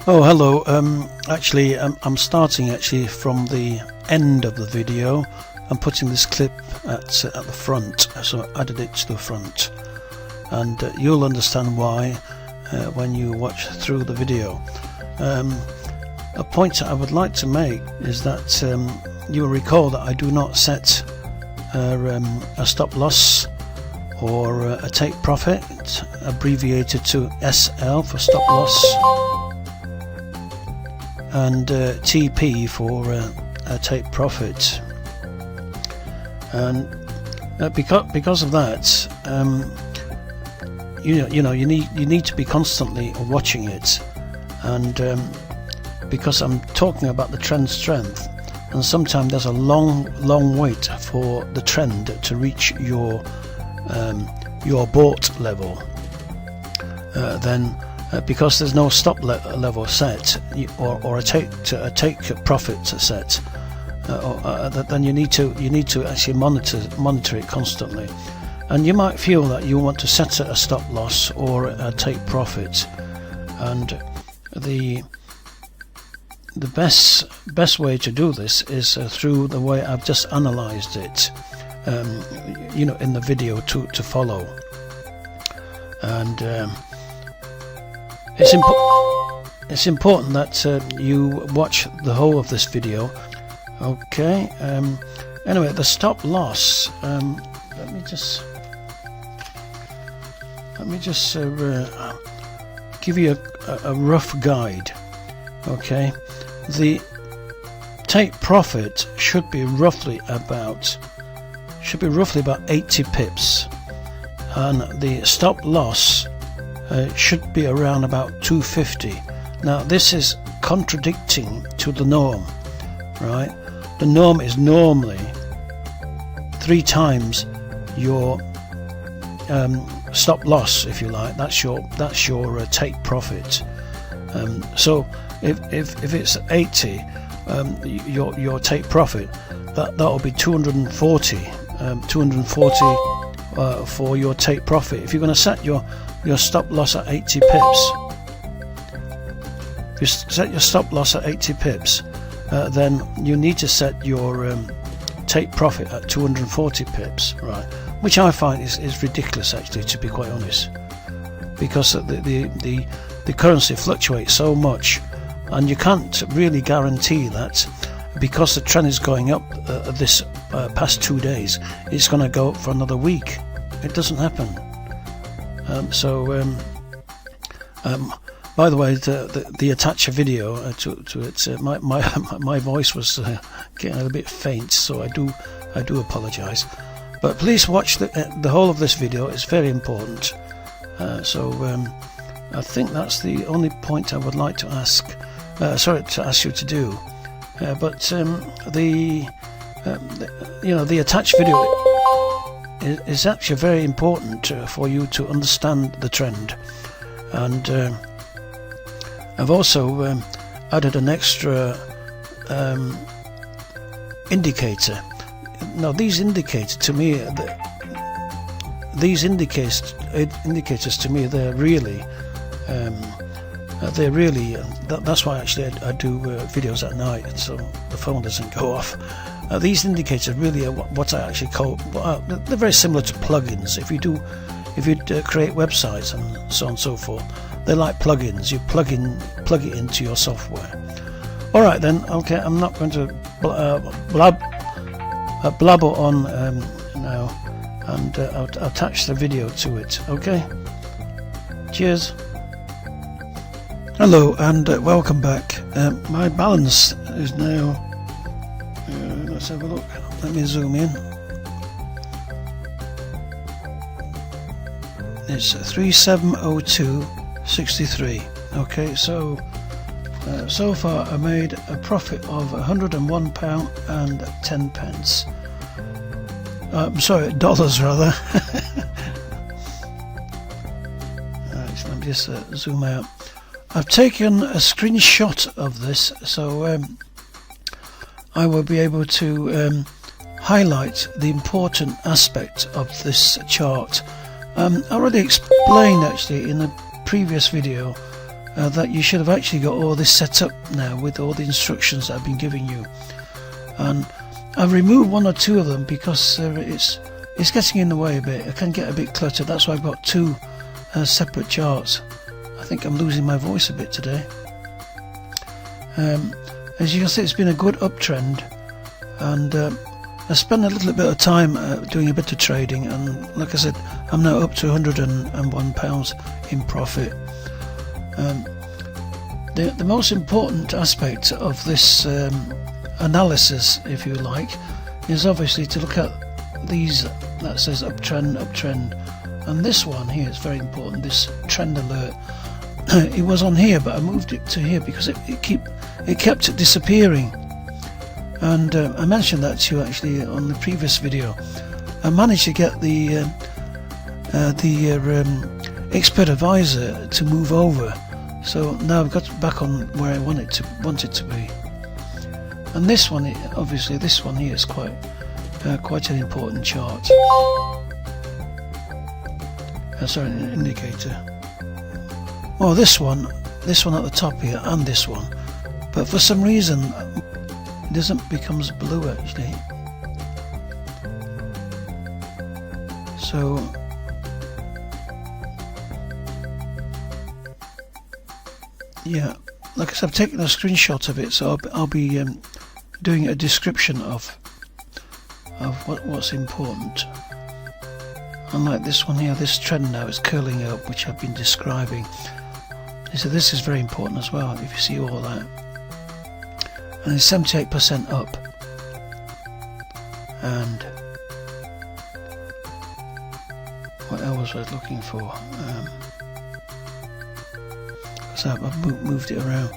Oh, hello. Actually, I'm starting from the end of the video. I'm putting this clip at the front, so I added it to the front, and you'll understand why when you watch through the video. A point I would like to make is that you'll recall that I do not set a stop loss or a take profit, abbreviated to SL for stop loss, and TP for a take profit. And because of that, you need to be constantly watching it, and because I'm talking about the trend strength, and sometimes there's a long wait for the trend to reach your bought level. Then because there's no stop level set or a take profit set, then you need to actually monitor it constantly. And you might feel that you want to set a stop loss or a take profit, and the best way to do this is through the way I've just analyzed it, in the video to follow. And it's important that you watch the whole of this video. Okay. Anyway, the stop loss. Let me just give you a rough guide. Okay. The take profit should be roughly about 80 pips, and the stop loss should be around about 250. Now this is contradicting to the norm, right? The norm is normally 3 times your stop loss, if you like. That's your take profit. So if it's 80, your take profit, that will be 240 for your take profit. If you're going to set your stop loss at 80 pips, if you set your stop loss at 80 pips, then you need to set your take profit at 240 pips, right? Which I find is ridiculous, actually, to be quite honest, because the currency fluctuates so much, and you can't really guarantee that because the trend is going up this past 2 days, it's going to go up for another week. It doesn't happen. By the way, the attach video to it, my voice was getting a little bit faint, so I do apologise. But please watch the whole of this video. It's very important. I think that's the only point I would like to ask. To ask you to do. But the attached video is actually very important for you to understand the trend. And I've also added an extra indicator. Now these indicators to me, they're really that's why actually I do videos at night, so the phone doesn't go off. These indicators really are what I actually call, they're very similar to plugins. If you create websites and so on and so forth, they're like plugins. You plug it into your software. Alright then, okay, I'm not going to blabber on now, and I'll attach the video to it. Okay, cheers. Hello and welcome back. My balance is now, let's have a look, let me zoom in. It's 3702.63. okay, so far I made a profit of £101 and 10 pence. Sorry, dollars rather. Alright, so let me just zoom out. I've taken a screenshot of this, so I will be able to highlight the important aspect of this chart. I already explained actually in a previous video that you should have actually got all this set up now with all the instructions that I've been giving you. And I've removed one or two of them because it's getting in the way a bit. It can get a bit cluttered. That's why I've got two separate charts. I think I'm losing my voice a bit today. As you can see, it's been a good uptrend, and I spent a little bit of time doing a bit of trading, and like I said, I'm now up to £101 in profit. The most important aspect of this analysis, if you like, is obviously to look at these that says uptrend, and this one here is very important, this trend alert. It was on here, but I moved it to here because it kept disappearing, and I mentioned that to you actually on the previous video. I managed to get the expert advisor to move over, so now I've got back on where I want it to be. And this one, obviously, this one here is quite an important chart. Sorry, an indicator. Oh, this one at the top here, and this one, but for some reason it becomes blue actually. So yeah, like I said, I've taken a screenshot of it, so I'll be doing a description of what's important. Unlike this one here, this trend now is curling up, which I've been describing. So this is very important as well, if you see all that. And it's 78% up. And what else was I looking for? So I've moved it around.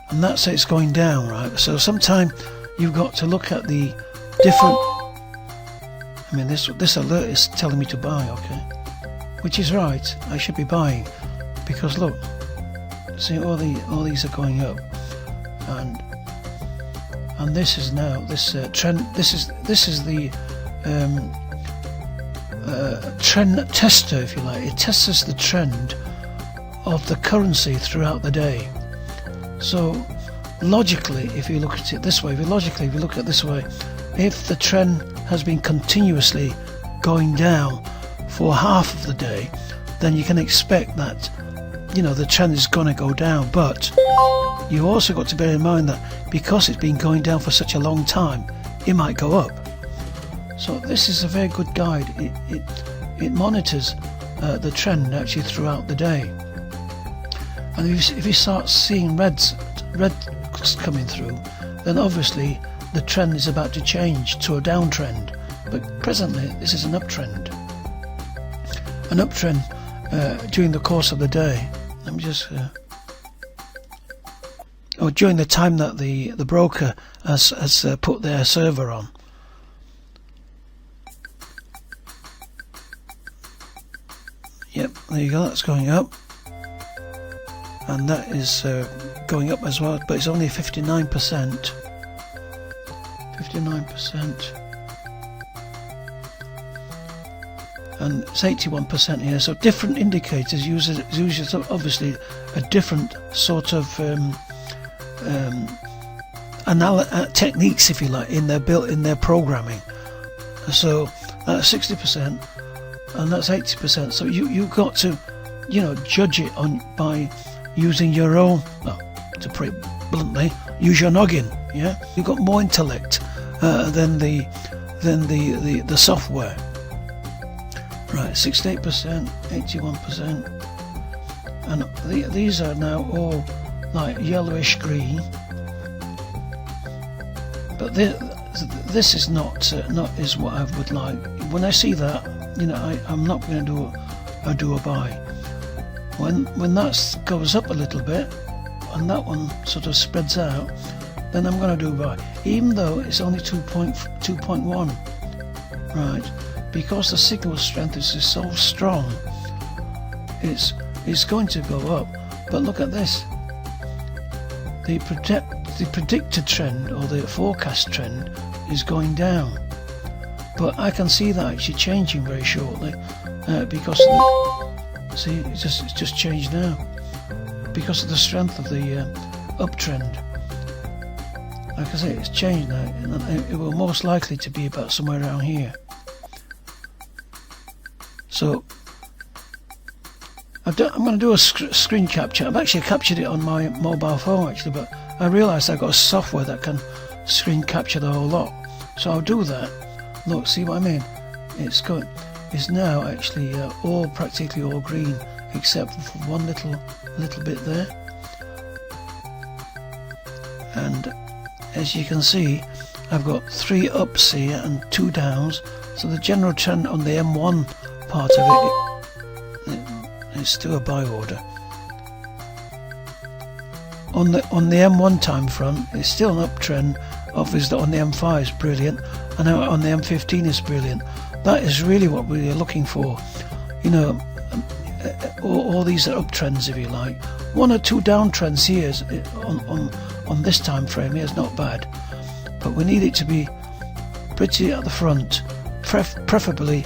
And that's it's going down, right? So sometime you've got to look at the different. I mean, this alert is telling me to buy, okay, which is right. I should be buying, because look, see, all these are going up, and this is now this trend. This is the trend tester, if you like. It tests the trend of the currency throughout the day. So logically, if you look at it this way, if you look at it this way, if the trend has been continuously going down for half of the day, then you can expect that, you know, the trend is going to go down. But you also got to bear in mind that because it's been going down for such a long time, it might go up. So this is a very good guide. It monitors the trend actually throughout the day. And if you start seeing reds coming through, then obviously the trend is about to change to a downtrend. But presently this is an uptrend. An uptrend during the course of the day. Let me just during the time that the broker has put their server on. Yep, there you go, that's going up. And that is going up as well, but it's only 59%. 59%. And it's 81% here. So different indicators use obviously a different sort of techniques, if you like, in their programming. So that's 60%, and that's 80%. So you've got to, you know, judge it by using your own, to put it bluntly, use your noggin. Yeah, you've got more intellect than the software. Right, 68%, 81%, and these are now all like yellowish green. But this is not is what I would like. When I see that, you know, I'm not going to do a buy. When that goes up a little bit, and that one sort of spreads out, then I'm going to do a buy, even though it's only 2.1, right? Because the signal strength is so strong, it's going to go up. But look at this. The predicted trend, or the forecast trend, is going down. But I can see that actually changing very shortly, because see, it's just changed now. because of the strength of the uptrend. Like I say, it's changed now, and it will most likely to be about somewhere around here. So I'm going to do a screen capture. I've actually captured it on my mobile phone actually, but I realised I've got a software that can screen capture the whole lot. So I'll do that. Look, see what I mean? It's now actually practically all green, except for one little bit there. And as you can see, I've got 3 ups here and 2 downs. So the general trend on the M1 part of it is still a buy order. On the M1 time front, it's still an uptrend. Obviously on the M5 is brilliant, and now on the M15 is brilliant. That is really what we're looking for. You know, all these are uptrends, if you like. 1 or 2 downtrends here is, on this time frame here is not bad, but we need it to be pretty at the front, preferably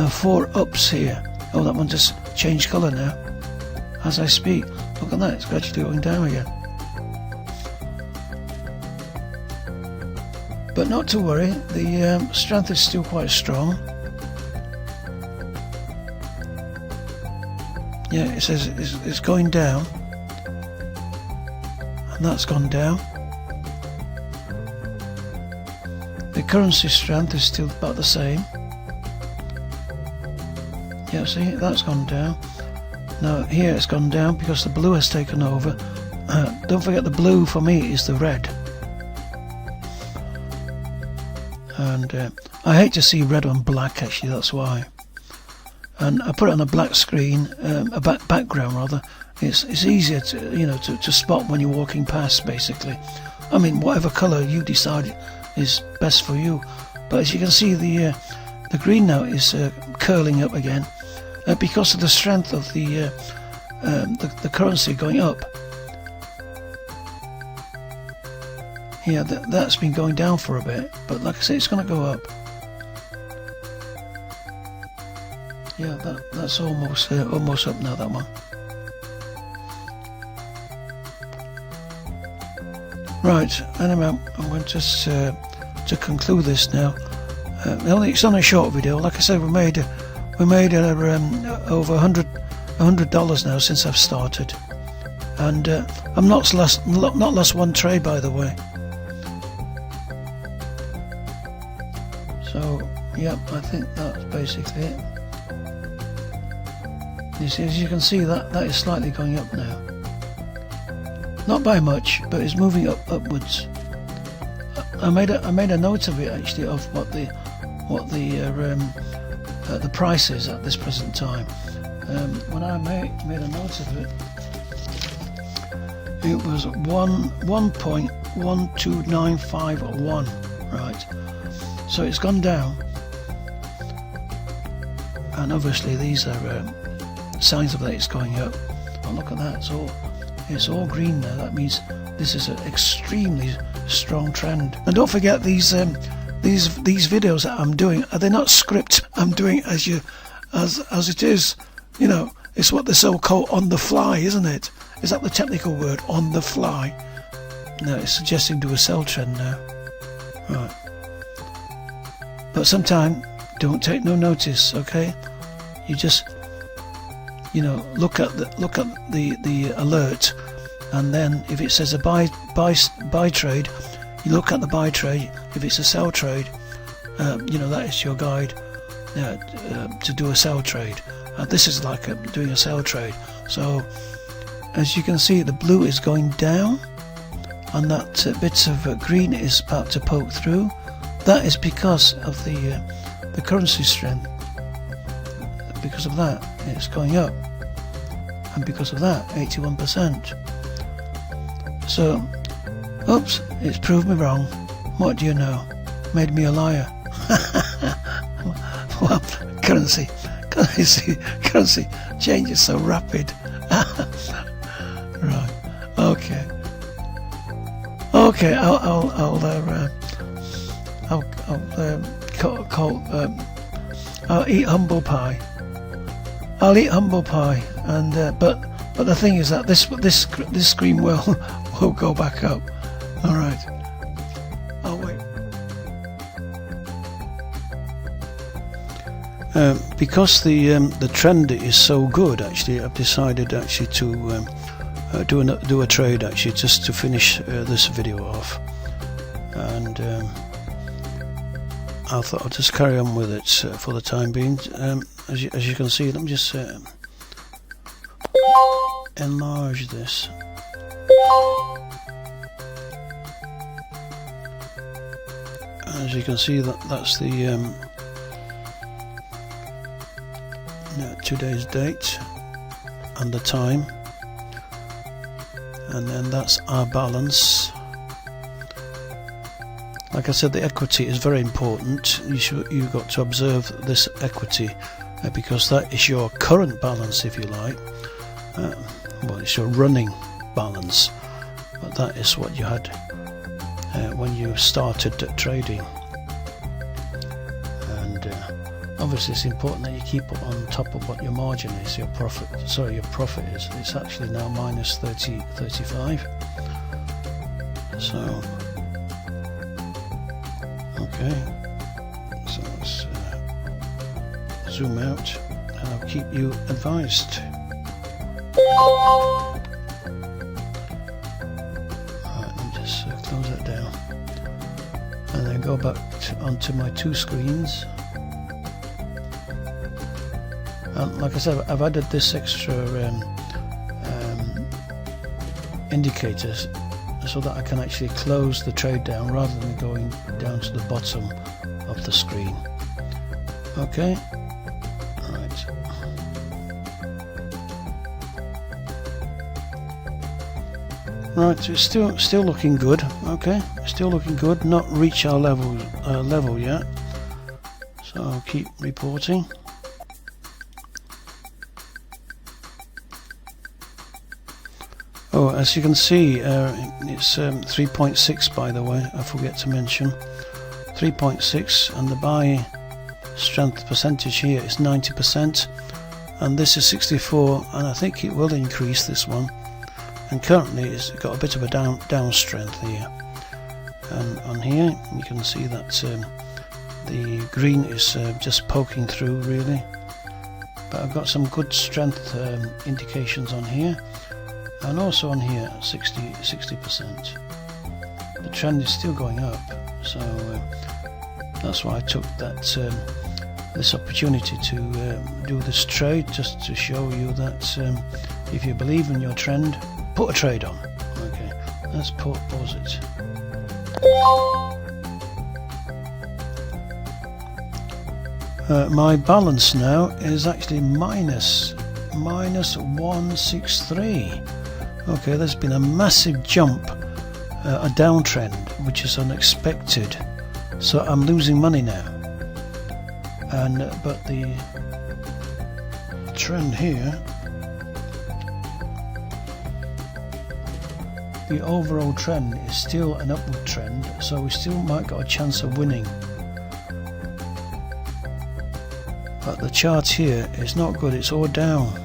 4 ups here. Oh, that one just changed colour now as I speak. Look at that, it's gradually going down again. But not to worry, the strength is still quite strong. Yeah, it says it's going down, and that's gone down. The currency strength is still about the same. Yeah, see, that's gone down. Now here it's gone down because the blue has taken over. Don't forget the blue for me is the red. And I hate to see red on black actually, that's why. And I put it on a black screen, a background rather. It's easier to spot when you're walking past, basically. I mean, whatever colour you decide is best for you. But as you can see, the green now is curling up again because of the strength of the currency going up. Yeah, that's been going down for a bit, but like I say, it's going to go up. Yeah, that's almost up now, that one. Right, anyway, I'm going to conclude this now. It's only a short video. Like I said, we made over $100 now since I've started, and I'm not lost one trade, by the way. So, yep, I think that's basically it. You see, as you can see, that is slightly going up now. Not by much, but it's moving upwards. I made a note of it actually, of what the price is at this present time. When I made a note of it, it was 1.12951, right? So it's gone down, and obviously these are signs of that it's going up. Oh, look at that! It's all green now. That means this is an extremely strong trend. And don't forget these videos that I'm doing, are they not script? I'm doing as it is. You know, it's what the so-called on the fly, isn't it? Is that the technical word, on the fly? No, it's suggesting do a sell trend now. Right. But sometimes don't take no notice, okay? You just, look at the alert, and then if it says a buy trade, you look at the buy trade. If it's a sell trade, that is your guide to do a sell trade. This is like doing a sell trade. So as you can see, the blue is going down, and that bit of green is about to poke through. That is because of the currency strength. Because of that, it's going up, and because of that, 81%. So, oops, it's proved me wrong. What do you know? Made me a liar. Well, currency changes so rapid. Right. Okay. I'll eat humble pie. And but But the thing is that this screen will go back up. All right. Oh wait. Because the trend is so good, actually, I've decided actually to do a trade actually just to finish this video off, and I thought I'll just carry on with it for the time being. As you can see, let me just enlarge this. As you can see, that's the today's date and the time, and then that's our balance. Like I said, the equity is very important. You've got to observe this equity because that is your current balance, if you like. Well, it's your running balance, but that is what you had when you started trading. And obviously it's important that you keep on top of what your margin is, your profit is. It's actually now minus 35. So okay, so let's zoom out and I'll keep you advised. Alright, let me just close that down and then go back onto my two screens. And like I said, I've added this extra indicators so that I can actually close the trade down rather than going down to the bottom of the screen. Okay, right. Right, so it's still looking good. Okay, still looking good. Not reach our level yet. So I'll keep reporting. Oh, as you can see, it's 3.6, by the way, I forget to mention. 3.6, and the buy strength percentage here is 90%, and this is 64, and I think it will increase, this one. And currently it's got a bit of a down strength here. And on here, you can see that the green is just poking through, really. But I've got some good strength indications on here. And also on here, 60%. The trend is still going up, so that's why I took that this opportunity to do this trade, just to show you that if you believe in your trend, put a trade on. Okay, let's pause it. My balance now is actually minus 163. Okay, there's been a massive jump, a downtrend, which is unexpected. So I'm losing money now. And but the trend here, the overall trend is still an upward trend, so we still might got a chance of winning. But the chart here is not good, it's all down.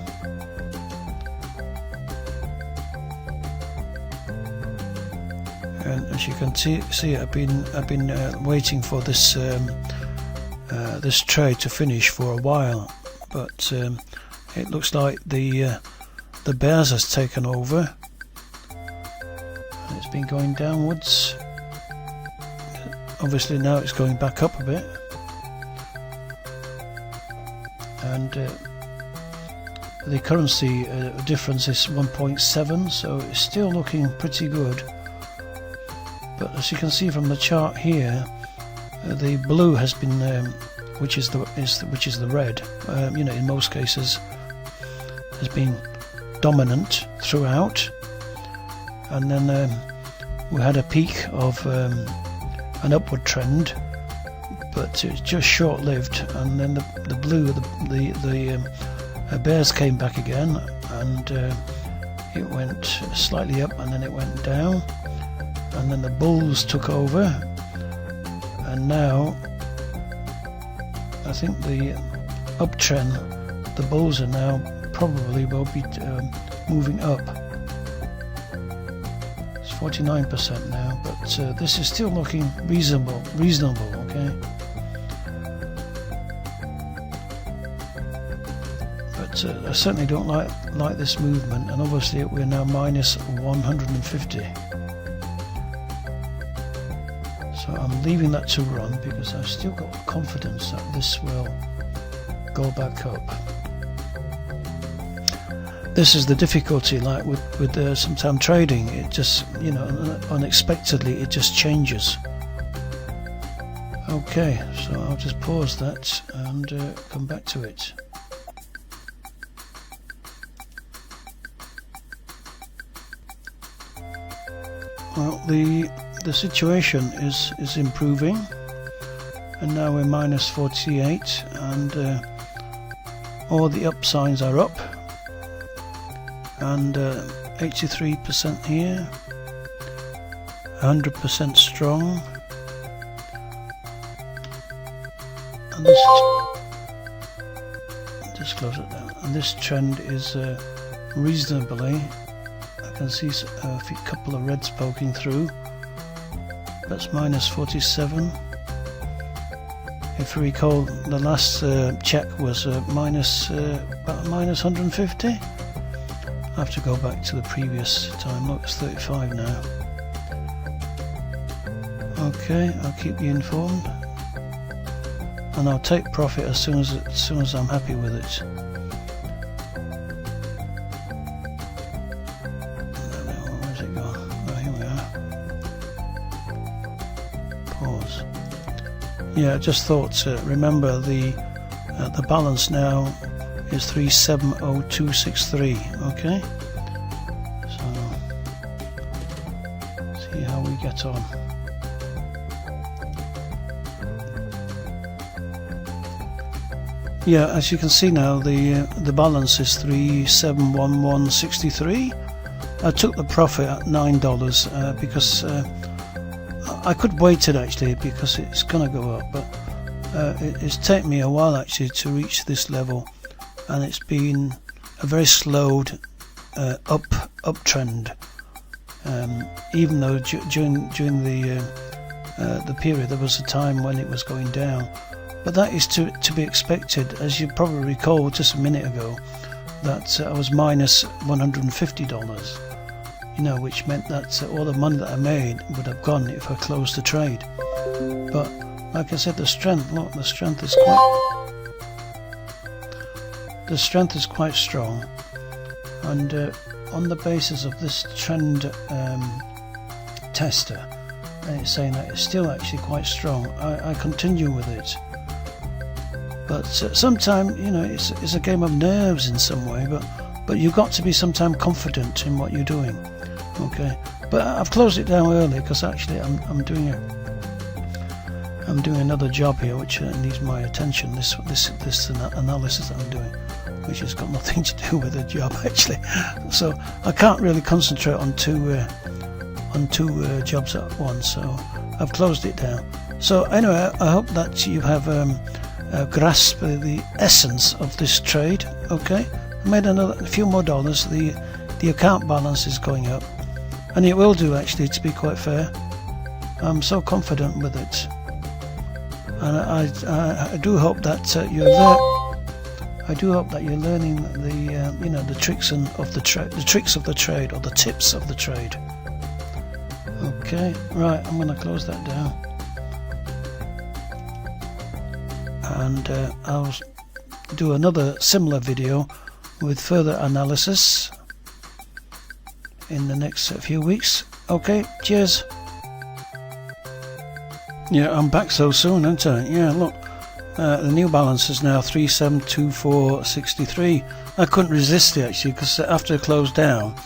And as you can see, I've been waiting for this this trade to finish for a while, but it looks like the bears has taken over. It's been going downwards. Obviously now it's going back up a bit, and the currency difference is 1.7, so it's still looking pretty good. But as you can see from the chart here, the blue has been, which is the red, you know, in most cases, has been dominant throughout. And then we had a peak of an upward trend, but it's just short-lived. And then the blue, the bears came back again, and it went slightly up, and then it went down. And then the bulls took over, and now I think the uptrend, the bulls are now probably will be moving up. It's 49% now, but this is still looking reasonable, okay? But I certainly don't like this movement, and obviously we're now minus 150. So I'm leaving that to run because I've still got confidence that this will go back up. This is the difficulty, like with sometimes trading, it just, you know, unexpectedly it just changes. Okay, so I'll just pause that and come back to it. Well, the situation is improving, and now we're minus 48, and all the up signs are up, and 83% here, 100% strong, and this, just close it down, and this trend is reasonably, I can see a couple of reds poking through. That's minus 47. If you recall, the last check was about minus 150. I have to go back to the previous time. Look, it's 35 now. Okay, I'll keep you informed, and I'll take profit as soon as I'm happy with it. Where's it gone? Oh, here we are. Pause. Yeah, I just thought. Remember the balance now is 370263. Okay. So see how we get on. Yeah, as you can see now, the balance is 371163. I took the profit at $9 because I could wait it actually because it's gonna go up, but it's taken me a while actually to reach this level, and it's been a very slowed uptrend. Even though during the period there was a time when it was going down. But that is to be expected, as you probably recall just a minute ago, that I was minus $150, you know, which meant that all the money that I made would have gone if I closed the trade. But like I said, the strength is quite strong, and on the basis of this trend tester, and it's saying that it's still actually quite strong, I continue with it. But sometimes, you know, it's a game of nerves in some way, but you've got to be sometimes confident in what you're doing. Okay, but I've closed it down early because actually I'm doing another job here which needs my attention. This analysis that I'm doing, which has got nothing to do with the job actually. So I can't really concentrate on two jobs at once. So I've closed it down. So anyway, I hope that you have grasp the essence of this trade. Okay, I made a few more dollars. The account balance is going up, and it will do actually, to be quite fair. I'm so confident with it, and I do hope that you're learning the the tricks of the trade, or the tips of the trade. Okay, right, I'm going to close that down. And I'll do another similar video with further analysis in the next few weeks. Okay, cheers. Yeah, I'm back so soon, aren't I? Yeah, look, the new balance is now 372463. I couldn't resist it actually, because after it closed down,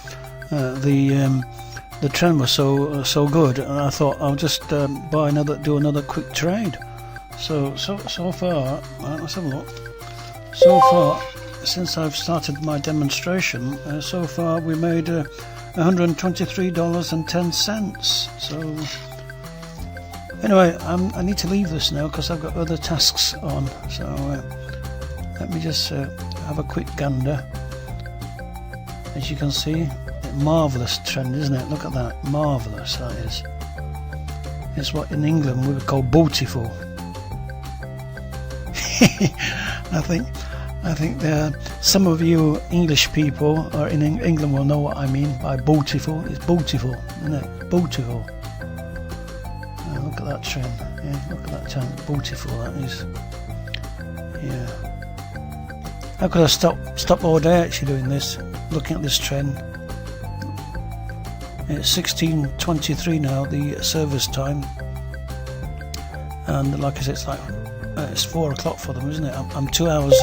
the trend was so good, and I thought I'll just do another quick trade. So far, let's have a look. So far, since I've started my demonstration, so far we made $123.10. So anyway, I need to leave this now because I've got other tasks on. So let me just have a quick gander. as you can see, marvellous trend, isn't it? Look at that, marvellous that is. It's what in England we would call beautiful. I think some of you English people or in England will know what I mean by beautiful. It's beautiful, isn't it? Beautiful. Look at that trend. Yeah, look at that trend. Beautiful that is. Yeah. How could I stop all day actually doing this? Looking at this trend. It's 16:23 now, the service time, and like I said, it's 4 o'clock for them, isn't it? I'm 2 hours.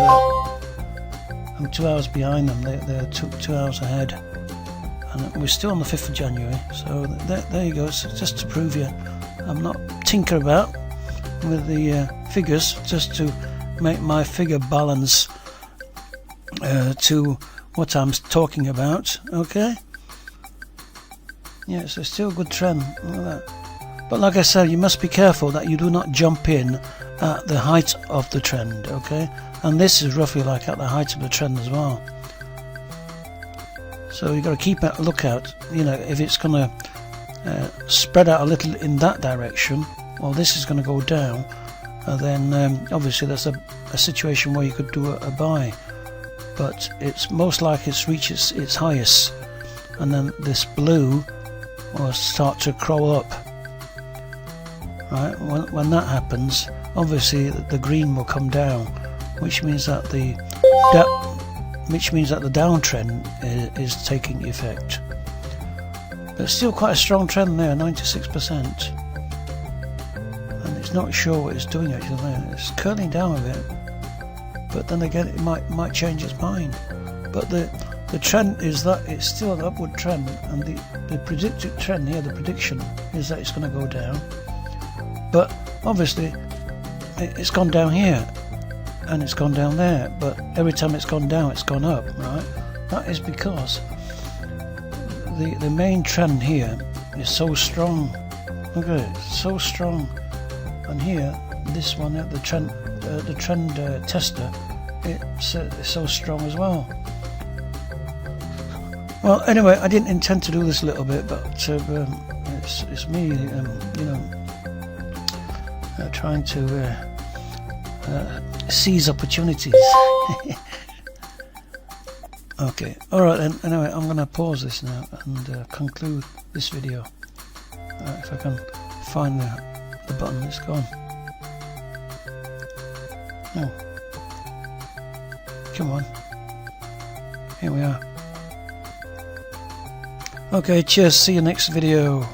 I'm 2 hours behind them. They're 2 hours ahead, and we're still on the 5th of January. So there you go. It's just to prove you, I'm not tinker about with the figures, just to make my figure balance to what I'm talking about. Okay. Yeah, so still a good trend. Look at that. But like I said, you must be careful that you do not jump in at the height of the trend, okay? And this is roughly like at the height of the trend as well. So you've got to keep a lookout, you know, if it's going to spread out a little in that direction, or this is going to go down, then obviously that's a situation where you could do a buy. But it's most likely it's reached its highest, and then this blue will start to crawl up. Right, when that happens, obviously the green will come down, which means that the downtrend is taking effect. But still quite a strong trend there, 96%. And it's not sure what it's doing actually. It's curling down a bit, but then again it might change its mind. But the trend is that it's still an upward trend, and the predicted trend here, the prediction, is that it's going to go down. But obviously it's gone down here and it's gone down there, but every time it's gone down it's gone up, right? That is because the main trend here is so strong. Look at it, so strong. And here, this one, the trend tester, it's so strong as well. Well, anyway, I didn't intend to do this a little bit, but it's me, you know, trying to seize opportunities. Okay, alright then. Anyway, I'm going to pause this now and conclude this video. If I can find the button, it's gone. No. Come on. Here we are. Okay, cheers. See you next video.